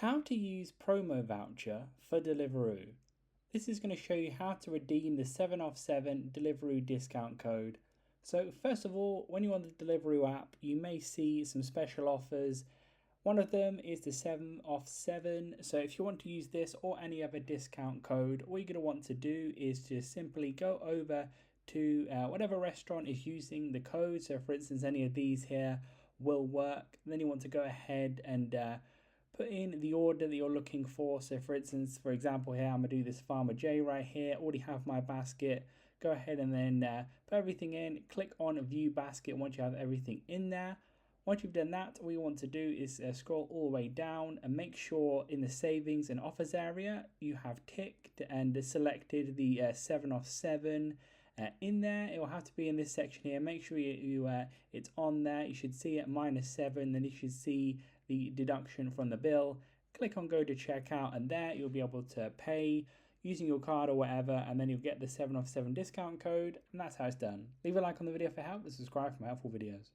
How to use promo voucher for Deliveroo. This is going to show you how to redeem the 7 off 7 Deliveroo discount code. So first of all, when you're on the Deliveroo app, you may see some special offers. One of them is the 7 off 7. So if you want to use this or any other discount code, all you're going to want to do is just simply go over to whatever restaurant is using the code. So for instance, any of these here will work. Then you want to go ahead and put in the order that you're looking for. So for instance, for example here, I'm going to do this Farmer J right here. Already have my basket. Go ahead and then put everything in. Click on View Basket once you have everything in there. Once you've done that, all you want to do is scroll all the way down and make sure in the savings and offers area you have ticked and selected the 7 off 7 in there. It will have to be in this section here. Make sure it's on there. You should see it -7. Then you should see the deduction from the bill. Click on go to checkout, and there you'll be able to pay using your card or whatever, and then you'll get the 7 off 7 discount code, and that's how it's done. Leave a like on the video for help and subscribe for more helpful videos.